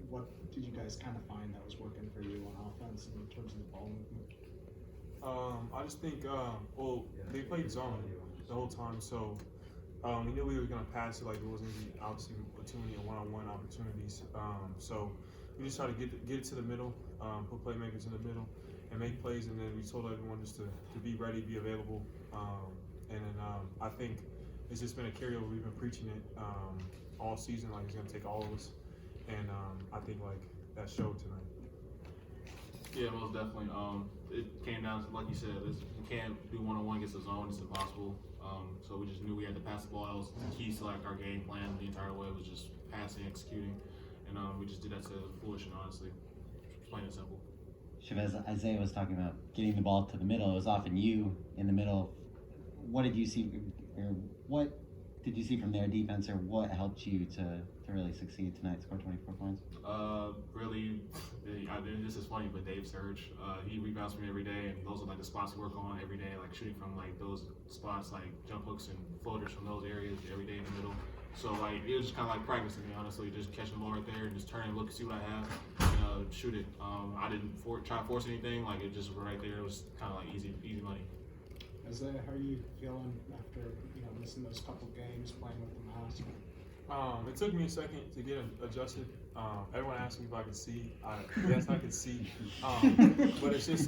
what did you guys kind of find that was working for you on offense in terms of the ball movement? I just think, well, they played zone the whole time, so we knew we were going to pass it. Like, it wasn't going to be obviously too many one-on-one opportunities. So we just tried to get it to the middle, put playmakers in the middle, and make plays. And then we told everyone just to be ready, be available. And then I think it's just been a carryover. We've been preaching it all season. Like, it's going to take all of us. And I think like that showed tonight. Yeah, most definitely. It came down to, like you said, you can't do one-on-one against the zone. It's impossible. So we just knew we had to pass the ball. That was the key to like our game plan the entire way, was just passing, executing, and we just did that to fruition, honestly. Plain and simple. Chevez, Isaiah was talking about getting the ball to the middle. It was often you in the middle. What did you see, or what did you see from their defense, or what helped you to really succeed tonight, score 24 points? Really, this is funny, but Dave Surge, he rebounds for me every day, and those are like the spots we work on every day, like shooting from like those spots, like jump hooks and floaters from those areas every day in the middle. So like it was just kind of like practice to me, honestly, just catching the ball right there and just turn and look and see what I have, and shoot it. I didn't try to force anything, like it just was right there. It was kind of like easy money. Isaiah, how are you feeling after missing those couple games, playing with the mask? It took me a second to get adjusted. Everyone asked me if I could see. Yes, I could see. But it's just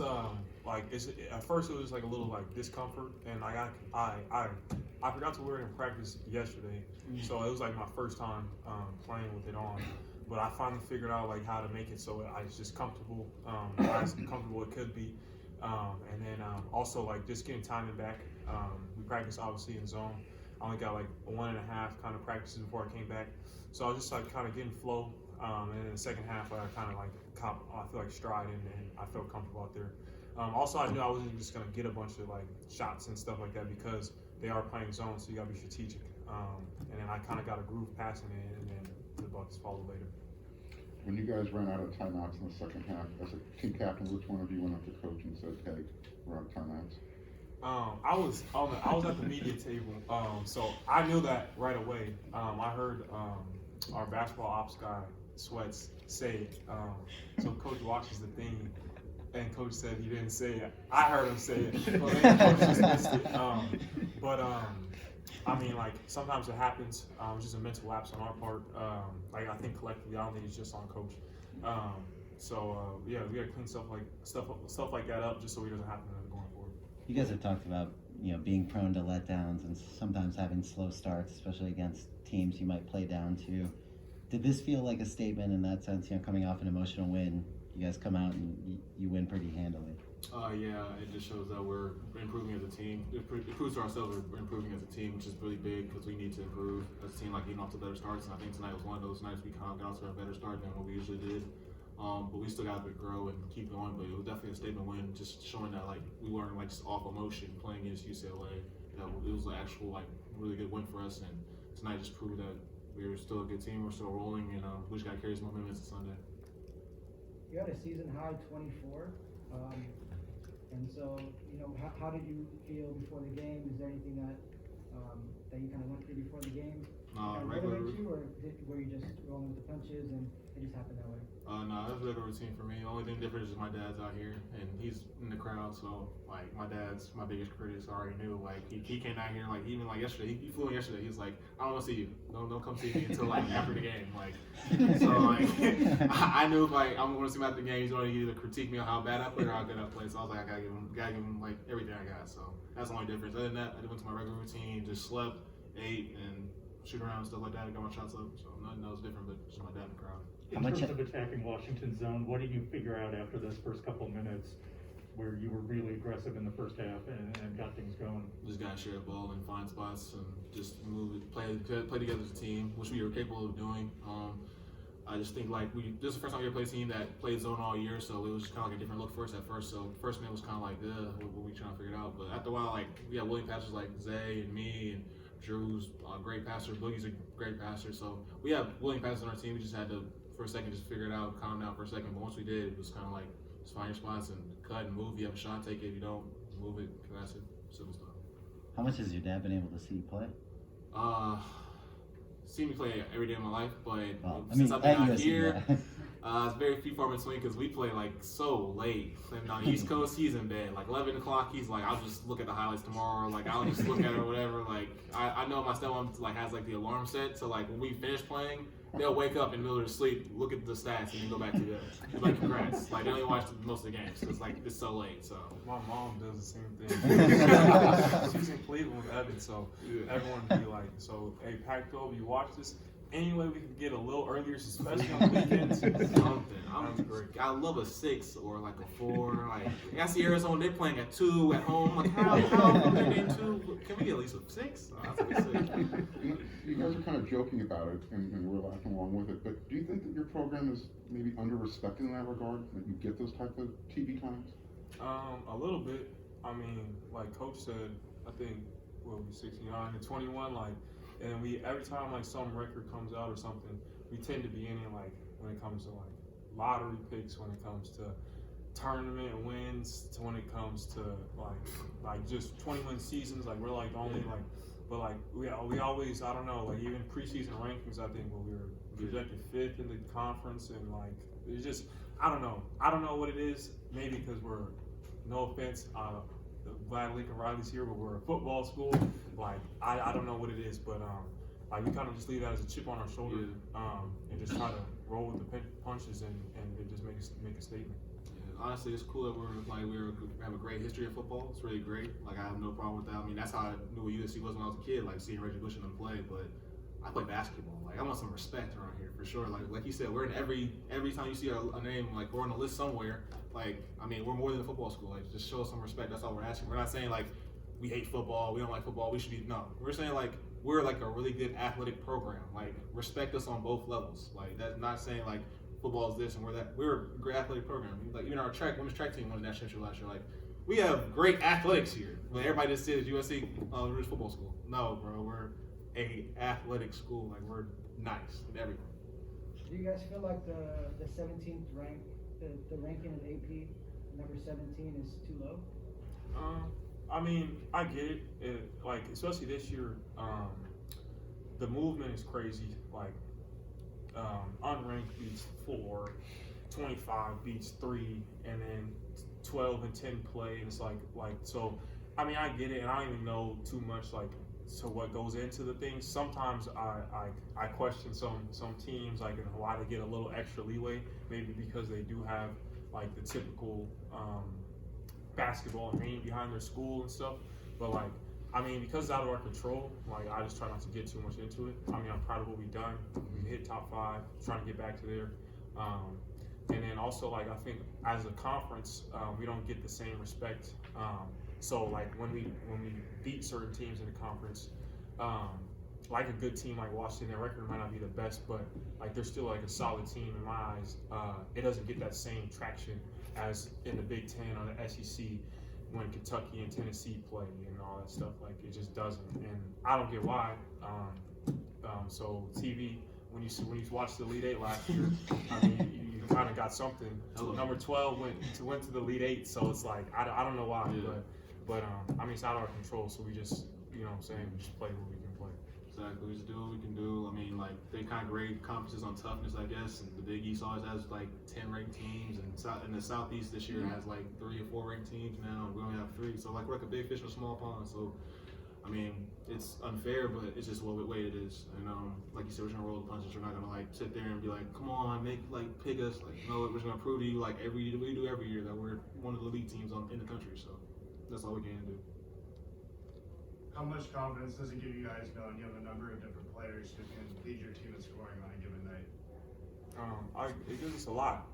like at first it was like a little like discomfort, and like I forgot to wear it in practice yesterday, so it was like my first time playing with it on. But I finally figured out like how to make it so it's just comfortable, as comfortable it could be. And then also like just getting timing back. We practice obviously in zone. I only got like 1.5 kind of practices before I came back, so I was just like kind of getting flow. And in the second half, I kind of like I feel like stride and I felt comfortable out there. Also, I knew I wasn't just gonna get a bunch of like shots and stuff like that because they are playing zone, so you gotta be strategic. And then I kind of got a groove passing it, and then the buckets followed later. When you guys ran out of timeouts in the second half, as a team captain, which one of you went up to coach and said, "Hey, we're out of timeouts"? I was at the media table, so I knew that right away. I heard our basketball ops guy Sweats say it. So coach watches the thing, and coach said he didn't say it. I heard him say it, but maybe coach just missed it. I mean, like sometimes it happens. It's just a mental lapse on our part. Like I think collectively, I don't think it's just on coach. Yeah, we gotta clean stuff like that up just so it doesn't happen going forward. You guys have talked about being prone to letdowns and sometimes having slow starts, especially against teams you might play down to. Did this feel like a statement in that sense? Coming off an emotional win, you guys come out and you win pretty handily. Yeah, it just shows that we're improving as a team. It proves to ourselves we're improving as a team, which is really big because we need to improve as a team, like getting off to better starts. And I think tonight was one of those nights we kind of got off to a better start than what we usually did. But we still got to grow and keep going. But it was definitely a statement win, just showing that like we weren't like just off emotion playing against UCLA. That it was an actual like really good win for us. And tonight just proved that we're still a good team. We're still rolling, and we just got to carry this momentum into Sunday. You had a season high 24. And so, how did you feel before the game? Is there anything that you kind of went through before the game? Motivate you, or were you just rolling with the punches and it just happened that way? No, that's a regular routine for me. The only thing different is my dad's out here and he's in the crowd, so like my dad's my biggest critic, so I already knew like he came out here like even like yesterday, he flew in yesterday, he's like, I don't want to see you. Don't come see me until like after the game. Like so like I knew like I'm gonna see him after the game, he's gonna either critique me on how bad I played or how good I played. So I was like, I gotta give him like everything I got. So that's the only difference. Other than that, I just went to my regular routine, just slept, ate, and shoot around and stuff like that. I got my shots up, so nothing else different, but just my dad in the crowd. In terms of attacking Washington zone, what did you figure out after those first couple of minutes where you were really aggressive in the first half and got things going? Just gotta share the ball and find spots and just move it, play together as a team, which we were capable of doing. I just think like this is the first time we ever played a team that played zone all year, so it was just kind of like a different look for us at first. So first minute was kind of like, what we trying to figure it out. But after a while, like we had willing passers like Zay and me and Drew's a great passer, Boogie's a great passer. So we have willing passers on our team. We just had to, for a second, just figure it out, calm down for a second. But once we did, it was kind of like just find your spots and cut and move. If you have a shot, take it. If you don't, move it. That's it. Simple stuff. How much has your dad been able to see you play? See me play every day of my life, but Well, since I've been out USC, here, It's very few far between because we play like so late. And on East Coast, he's in bed. Like 11 o'clock, he's like, I'll just look at the highlights tomorrow. Like I'll just look at it or whatever. Like I know my stepmom like has like the alarm set, so like when we finish playing, they'll wake up in the middle of their sleep, look at the stats, and then go back to bed. It's like congrats. Like they only watch most of the games because like it's so late. So My mom does the same thing. She's in Cleveland with Evan, so everyone would be like, so, hey, Pac-12, you watch this? Any way we can get a little earlier, especially on the weekends? something. I love a 6 or like a 4. Like I see Arizona, they're playing at 2 at home. Like how are they in 2? Can we get at least a 6? Oh, that's a 6. You guys are kind of joking about it, and we're laughing along with it, but do you think that your program is maybe under-respected in that regard, that you get those type of TV times? A little bit. I mean, like Coach said, I think we'll be 69 and 21, like, and we every time like some record comes out or something, we tend to be in it, like when it comes to like lottery picks, when it comes to tournament wins, to when it comes to like just 21 seasons, like we're like the only like, but like we always, I don't know, like even preseason rankings, I think when we were projected 5th in the conference, and like it's just I don't know what it is. Maybe because we're, no offense, glad Lincoln Riley's here, but we're a football school. Like I don't know what it is, but like we kind of just leave that as a chip on our shoulder, and just try to roll with the punches and just make a statement. Yeah, honestly, it's cool that we have a great history of football. It's really great. Like I have no problem with that. I mean, that's how I knew what USC was when I was a kid, like seeing Reggie Bush and them play. But I play basketball. Like I want some respect around here for sure. Like you said, we're in every time you see a name, like we're on the list somewhere. Like I mean, we're more than a football school. Like just show us some respect. That's all we're asking. We're not saying like we hate football, we don't like football, we should be no. We're saying like we're like a really good athletic program. Like respect us on both levels. Like that's not saying like football is this and we're that. We're a great athletic program. Like even our women's track team won the national championship last year. Like we have great athletics here. Like everybody just says USC, we're just football school. No, bro, we're a athletic school. Like we're nice in everything. Do you guys feel like the 17th rank, the ranking in AP, number 17 is too low? I mean, I get it. Like especially this year, the movement is crazy. Like unranked beats 4, 25 beats 3, and then 12 and 10 play. And it's like so. I mean, I get it, and I don't even know too much like to what goes into the things. Sometimes I question some teams, like and why they get a little extra leeway. Maybe because they do have like the typical basketball name behind their school and stuff. But like, I mean, because it's out of our control, like I just try not to get too much into it. I mean, I'm proud of what we've done. We hit top 5, trying to get back to there. And then also like I think as a conference, we don't get the same respect. So like when we beat certain teams in the conference, like a good team like Washington, their record might not be the best, but like they're still like a solid team in my eyes. It doesn't get that same traction as in the Big Ten or the SEC when Kentucky and Tennessee play and all that stuff. Like it just doesn't, and I don't get why. So TV, when you watched the Elite 8 last year, I mean you kind of got something. Number 12 went to the Elite 8, so it's like I don't know why, but I mean it's out of our control. So we just we just play what we can play. Exactly, we just do what we can do. I mean, like they kind of grade conferences on toughness, I guess. And the Big East always has like 10 ranked teams, and in the Southeast this year has like 3 or 4 ranked teams now. We only have 3, so like we're like a big fish in a small pond. So, I mean, it's unfair, but it's just what way it is. And like you said, we're gonna roll the punches. We're not gonna like sit there and be like, come on, pick us. Like, no, we're just gonna prove to you like we do every year that we're one of the elite teams in the country. So that's all we can do. How much confidence does it give you guys knowing you have a number of different players who can lead your team in scoring on a given night? It gives us a lot.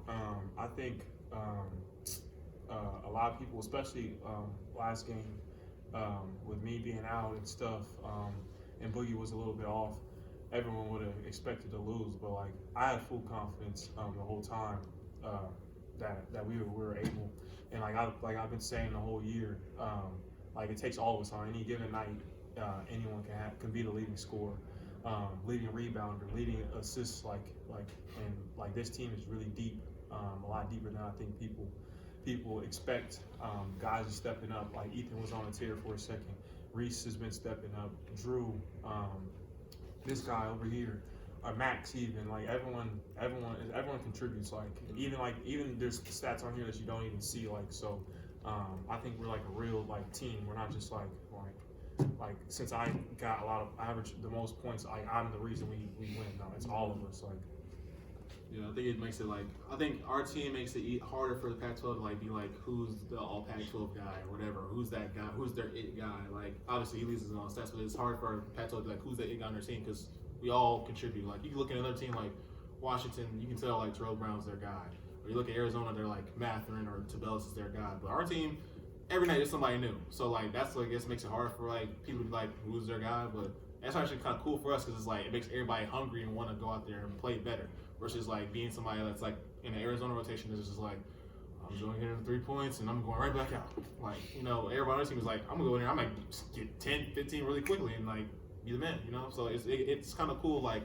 I think a lot of people, especially last game, with me being out and stuff, and Boogie was a little bit off, everyone would have expected to lose. But like I had full confidence the whole time that we were able, and I've been saying the whole year. Like it takes all of us on any given night. Anyone can be the leading scorer, leading rebounder, leading assists. And this team is really deep, a lot deeper than I think people expect. Guys are stepping up. Like Ethan was on a tear for a second. Reese has been stepping up. Drew, this guy over here, a max even. Like everyone contributes. Even there's stats on here that you don't even see. Like so, I think we're like a real like team. We're not just like since I got a lot of average the most points. I'm the reason we win. No, it's all of us. Like. Yeah, I think it makes it like I think our team makes it harder for the Pac-12 to like be like who's the all Pac-12 guy or whatever, who's that guy, who's their it guy. Like obviously he leads us on stats, but it's hard for Pac-12 to be like who's the it guy on their team because we all contribute. Like you can look at another team like Washington, you can tell like Terrell Brown's their guy, or you look at Arizona, they're like Matherin or Tabellus is their guy. But our team, every night there's somebody new, so like that's what I guess makes it hard for like people to be like who's their guy, but. That's actually kind of cool for us because it's like it makes everybody hungry and want to go out there and play better. Versus like being somebody that's like in the Arizona rotation is just like I'm going in 3 points and I'm going right back out. Like everybody on the team is like I'm gonna go in there, I might get 10, 15 really quickly and like be the man. So it's kind of cool like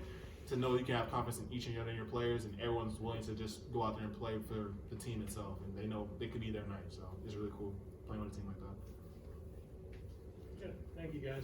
to know you can have confidence in each and every one of your players and everyone's willing to just go out there and play for the team itself and they know they could be there night. So it's really cool playing with a team like that. Good. Thank you guys.